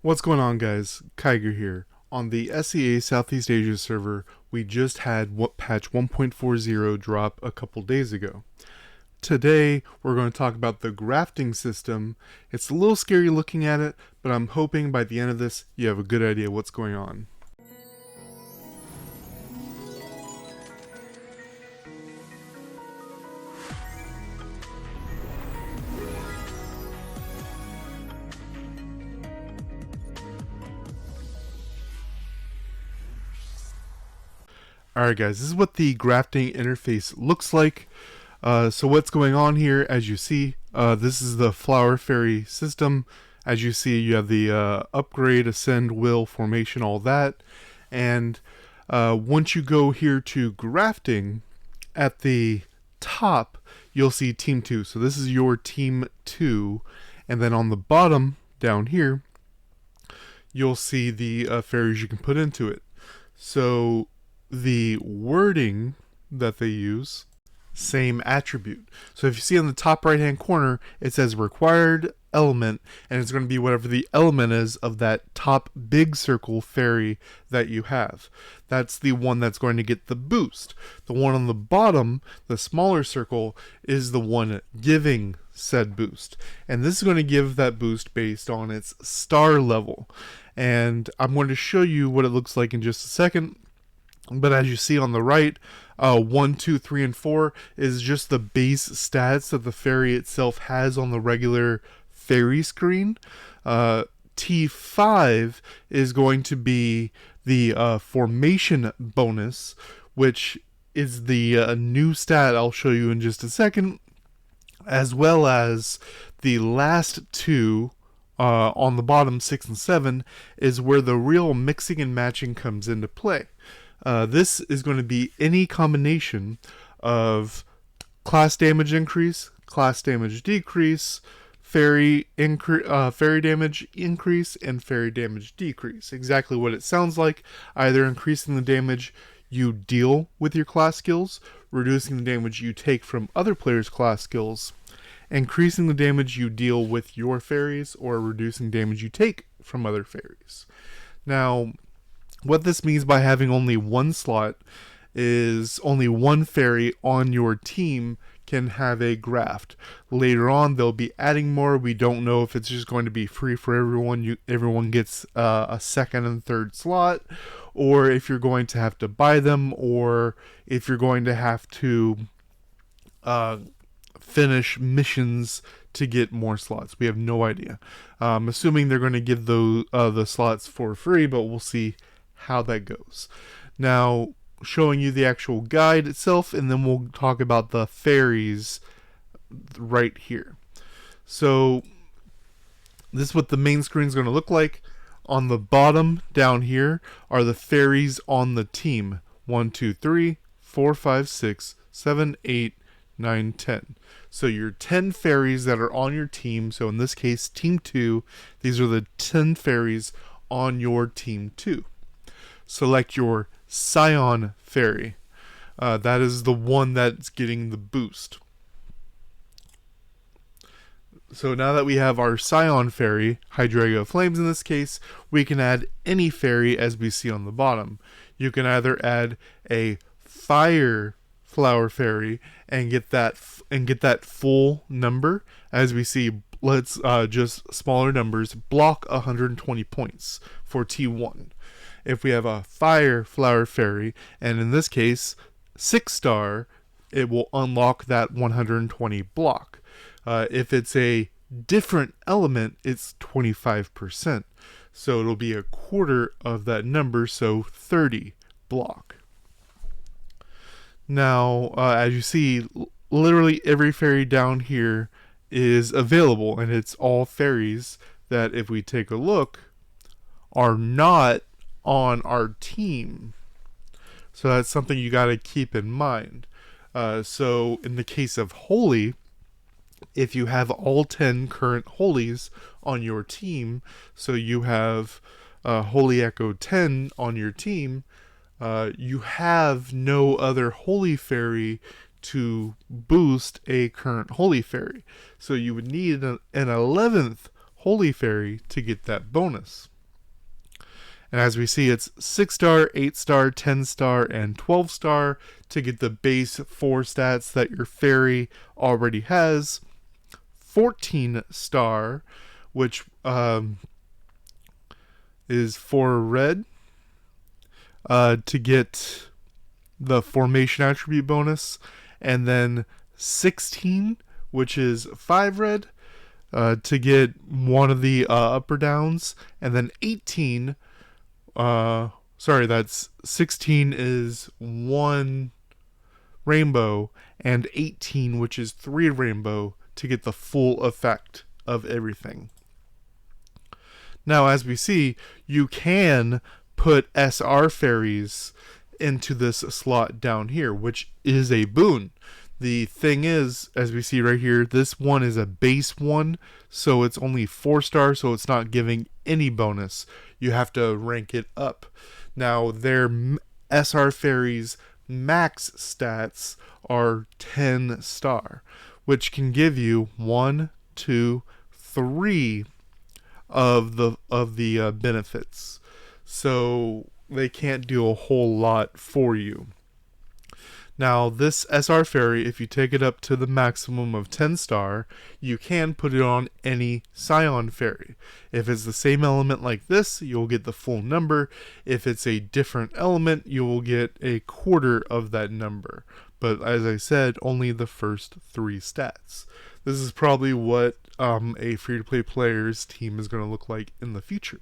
What's going on, guys? Kiger here. On the SEA Southeast Asia server, we just had patch 1.40 drop a couple days ago. Today, we're going to talk about the grafting system. It's a little scary looking at it, but I'm hoping by the end of this, you have a good idea what's going on. Alright guys, this is what the grafting interface looks like. So what's going on here, as you see, this is the flower fairy system. As you see, you have the upgrade, ascend, will, formation, all that. And once you go here to grafting, at the top, you'll see team 2. So this is your team 2. And then on the bottom, down here, you'll see the fairies you can put into it. So the wording that they use, same attribute. So if you see on the top right hand corner, it says required element, and it's going to be whatever the element is of that top big circle fairy that you have. That's the one that's going to get the boost. The one on the bottom, the smaller circle, is the one giving said boost, and this is going to give that boost based on its star level. And I'm going to show you what it looks like in just a second. But as you see on the right, 1, 2, 3, and 4 is just the base stats that the fairy itself has on the regular fairy screen. T5 is going to be the formation bonus, which is the new stat I'll show you in just a second, as well as the last two on the bottom, 6 and 7, is where the real mixing and matching comes into play. This is going to be any combination of class damage increase, class damage decrease, fairy damage increase, and fairy damage decrease. Exactly what it sounds like, either increasing the damage you deal with your class skills, reducing the damage you take from other players' class skills, increasing the damage you deal with your fairies, or reducing damage you take from other fairies. Now, what this means by having only one slot is only one fairy on your team can have a graft. Later on, they'll be adding more. We don't know if it's just going to be free for everyone. Everyone gets a second and third slot, or if you're going to have to buy them, or if you're going to have to finish missions to get more slots. We have no idea. Assuming they're going to give the slots for free, but we'll see how that goes. Now, showing you the actual guide itself, and then we'll talk about the fairies right here. So this is what the main screen is going to look like. On the bottom down here are the fairies on the team. 1, 2, 3, 4, 5, 6, 7, 8, 9, 10. So your 10 fairies that are on your team. So in this case, team 2, these are the 10 fairies on your team 2. Select your Scion fairy. That is the one that's getting the boost. So now that we have our Scion fairy, Hydrago Flames in this case, we can add any fairy as we see on the bottom. You can either add a fire flower fairy and get that full number. As we see, let's just smaller numbers, block 120 points for T1. If we have a fire flower fairy, and in this case 6-star, it will unlock that 120 block. If it's a different element, it's 25%, so it'll be a quarter of that number, so 30 block. Now, as you see, literally every fairy down here is available, and it's all fairies that, if we take a look, are not on our team. So that's something you got to keep in mind. So in the case of Holy, if you have all 10 current Holies on your team, so you have Holy Echo 10 on your team, you have no other Holy Fairy to boost a current Holy Fairy. So you would need an 11th Holy Fairy to get that bonus. And as we see, it's 6 star, 8 star, 10 star, and 12 star to get the base 4 stats that your fairy already has. 14 star, which is for red, to get the formation attribute bonus. And then 16, which is 5 red, to get one of the up or downs. And then 18, that's 16 is 1 rainbow, and 18, which is 3 rainbow, to get the full effect of everything. Now, as we see, you can put SR fairies into this slot down here, which is a boon. The thing is, as we see right here, this one is a base one, so it's only 4 stars, so it's not giving any bonus. You have to rank it up. Now, their SR fairies max stats are 10 star, which can give you 1, 2, 3 of the benefits. So they can't do a whole lot for you. Now, this SR fairy, if you take it up to the maximum of 10 star, you can put it on any Scion fairy. If it's the same element like this, you'll get the full number. If it's a different element, you will get a quarter of that number. But as I said, only the first 3 stats. This is probably what a free-to-play player's team is going to look like in the future.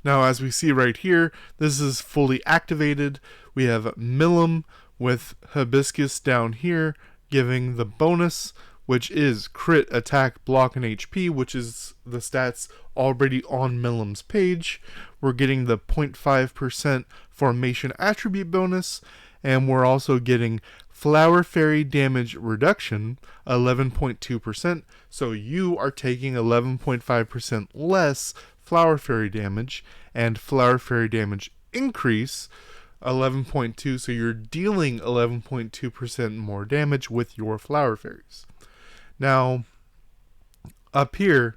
Now, as we see right here, this is fully activated. We have Milim with Hibiscus down here, giving the bonus, which is crit, attack, block, and HP, which is the stats already on Milim's page. We're getting the 0.5% formation attribute bonus, and we're also getting Flower Fairy damage reduction, 11.2%. So you are taking 11.5% less Flower Fairy damage, and Flower Fairy damage increase 11.2, so you're dealing 11.2% more damage with your Flower Fairies. Now, up here,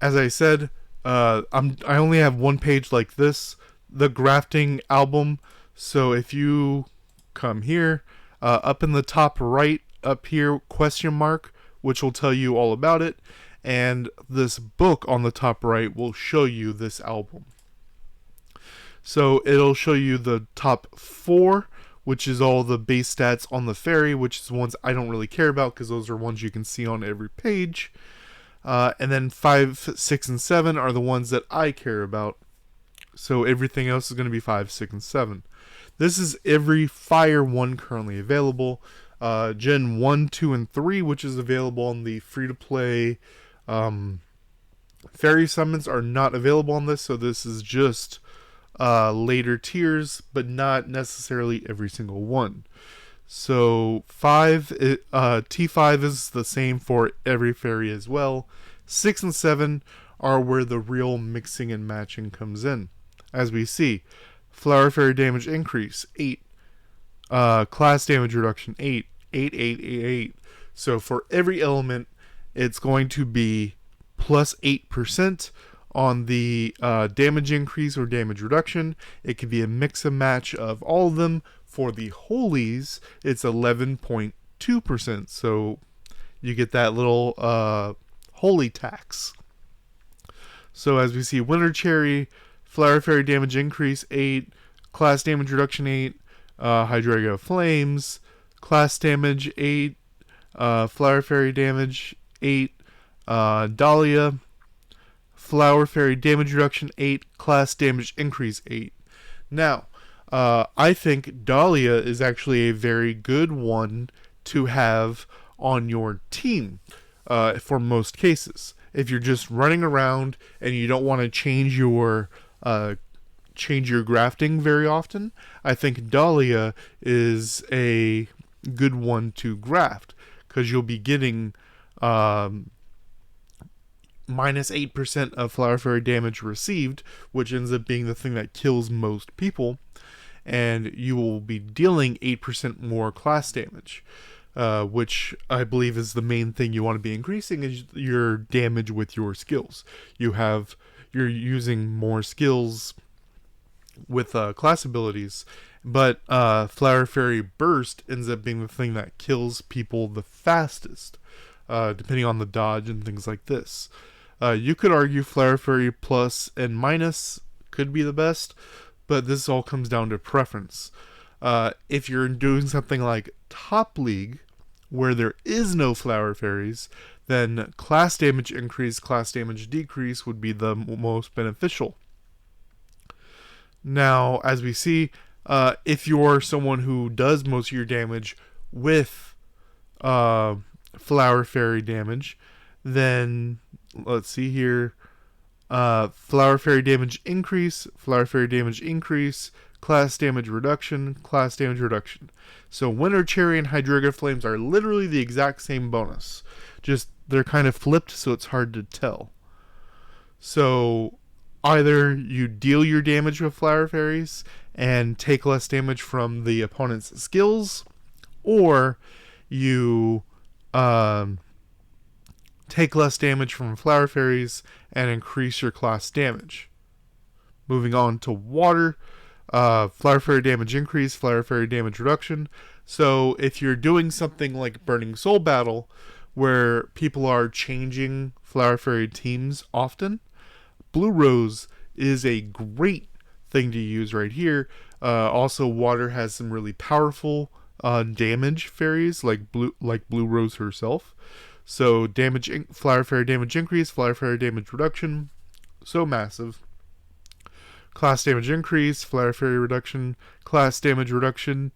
as I said, I only have one page like this, the Grafting album. So if you come here, up in the top right, up here, question mark, which will tell you all about it. And this book on the top right will show you this album. So it'll show you the top 4, which is all the base stats on the fairy, which is the ones I don't really care about because those are ones you can see on every page. And then 5, 6, and 7 are the ones that I care about. So everything else is going to be 5, 6, and 7. This is every Fire 1 currently available. Gen 1, 2, and 3, which is available on the free-to-play fairy summons, are not available on this, so this is just later tiers, but not necessarily every single one. So T5 is the same for every fairy as well. 6 and 7 are where the real mixing and matching comes in. As we see, Flower Fairy damage increase, 8. Class damage reduction, 8. 8, 8, 8, 8. So for every element, it's going to be plus 8% on the damage increase or damage reduction. It could be a mix and match of all of them. For the holies, it's 11.2%. So you get that little holy tax. So as we see, Winter Cherry, Flower Fairy damage increase 8, class damage reduction 8, Hydreigo Flames, class damage 8, Flower Fairy damage 8, Dahlia, Flower Fairy damage reduction 8, class damage increase 8. Now, I think Dahlia is actually a very good one to have on your team for most cases. If you're just running around and you don't want to change your grafting very often, I think Dahlia is a good one to graft because you'll be getting minus 8% of Flower Fairy damage received, which ends up being the thing that kills most people, and you will be dealing 8% more class damage, which I believe is the main thing you want to be increasing, is your damage with your skills. You have you're using more skills with class abilities. But Flower Fairy Burst ends up being the thing that kills people the fastest, depending on the dodge and things like this. You could argue Flower Fairy Plus and Minus could be the best, but this all comes down to preference. If you're doing something like Top League, where there is no Flower Fairies, then class damage increase, class damage decrease would be the most beneficial. Now, as we see, if you're someone who does most of your damage with Flower Fairy damage, then let's see here. Flower Fairy damage increase, Flower Fairy damage increase, class damage reduction, class damage reduction. So Winter Cherry and Hydreigon Flames are literally the exact same bonus. Just they're kind of flipped, so it's hard to tell. So either you deal your damage with Flower Fairies and take less damage from the opponent's skills, or you take less damage from Flower Fairies and increase your class damage. Moving on to Water, Flower Fairy damage increase, Flower Fairy damage reduction. So if you're doing something like Burning Soul Battle, where people are changing Flower Fairy teams often, Blue Rose is a great thing to use right here. Also, Water has some really powerful damage fairies like Blue Rose herself. So Flower Fairy damage increase, Flower Fairy damage reduction, so massive. Class damage increase, Flower Fairy reduction, class damage reduction,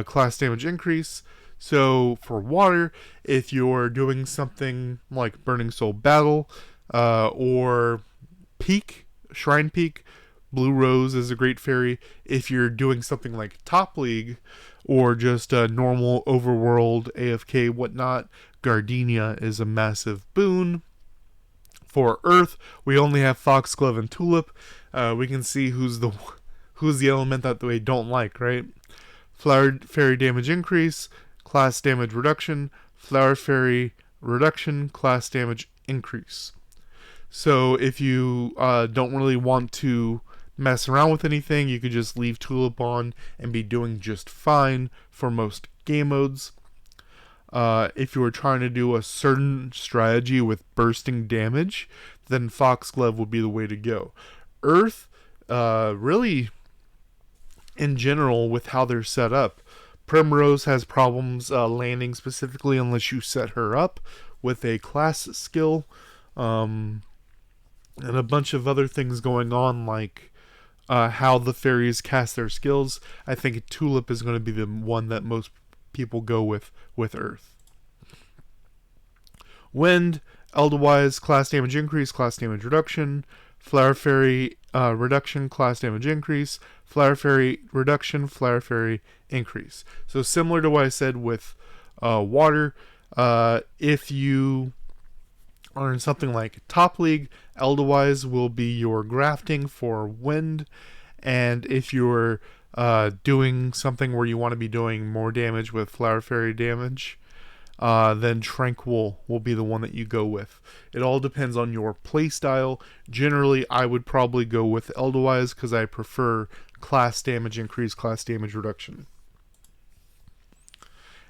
class damage increase. So for Water, if you're doing something like Burning Soul Battle or Shrine Peak, Blue Rose is a great fairy. If you're doing something like Top League or just a normal overworld AFK whatnot, Gardenia is a massive boon. For Earth, we only have Foxglove and Tulip. We can see who's the element that they don't like, right? Flower Fairy damage increase, class damage reduction, Flower Fairy reduction, class damage increase. So if you don't really want to mess around with anything, you could just leave Tulip on and be doing just fine for most game modes. If you were trying to do a certain strategy with bursting damage, then Foxglove would be the way to go. Earth, really, in general, with how they're set up, Primrose has problems landing specifically unless you set her up with a class skill, and a bunch of other things going on, like how the fairies cast their skills. I think Tulip is going to be the one that most people go with Earth. Wind, Eldewise, class damage increase, class damage reduction, Flower Fairy reduction, class damage increase, Flower Fairy reduction, Flower Fairy increase. So similar to what I said with Water, if you are in something like Top League, Eldewise will be your grafting for Wind, and if you're doing something where you want to be doing more damage with Flower Fairy damage, then Tranquil will be the one that you go with. It all depends on your playstyle. Generally, I would probably go with Eldewise because I prefer class damage increase, class damage reduction.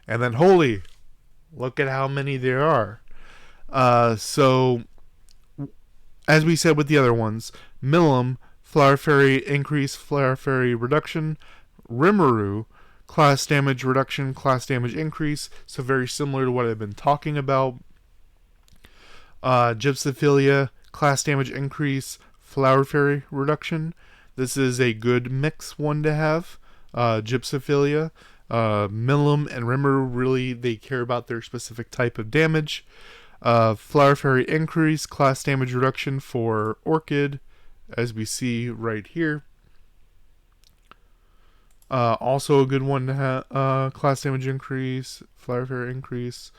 And then Holy, look at how many there are. So, as we said with the other ones, Milim, Flower Fairy increase, Flower Fairy reduction, Rimuru, class damage reduction, class damage increase, so very similar to what I've been talking about. Gypsophilia, class damage increase, Flower Fairy reduction. This is a good mix one to have. Gypsophilia, Milim, and Rimuru, really, they care about their specific type of damage. Flower Fairy increase, class damage reduction for Orchid, as we see right here. Also a good one to have, class damage increase, Flower Fairy increase.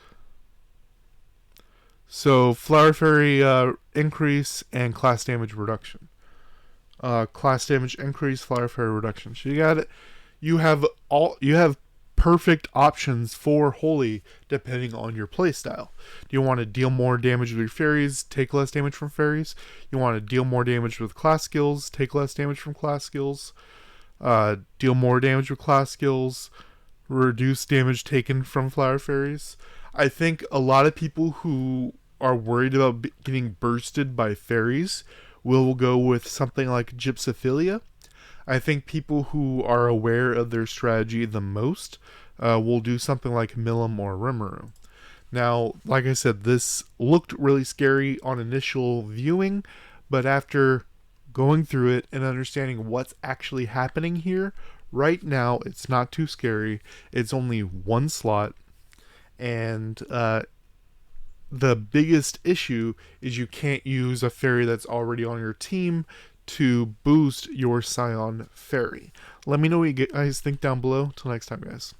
So Flower Fairy increase and class damage reduction. Class damage increase, Flower Fairy reduction. So you have perfect options for Holy depending on your playstyle. Do you want to deal more damage with your fairies, take less damage from fairies? You want to deal more damage with class skills, take less damage from class skills? Deal more damage with class skills, reduce damage taken from flower fairies? I think a lot of people who are worried about getting bursted by fairies will go with something like Gypsophilia. I think people who are aware of their strategy the most will do something like Milim or Rimuru. Now, like I said, this looked really scary on initial viewing, but after going through it and understanding what's actually happening here, right now it's not too scary. It's only one slot, and the biggest issue is you can't use a fairy that's already on your team to boost your Scion fairy. Let me know what you guys think down below. Till next time, guys.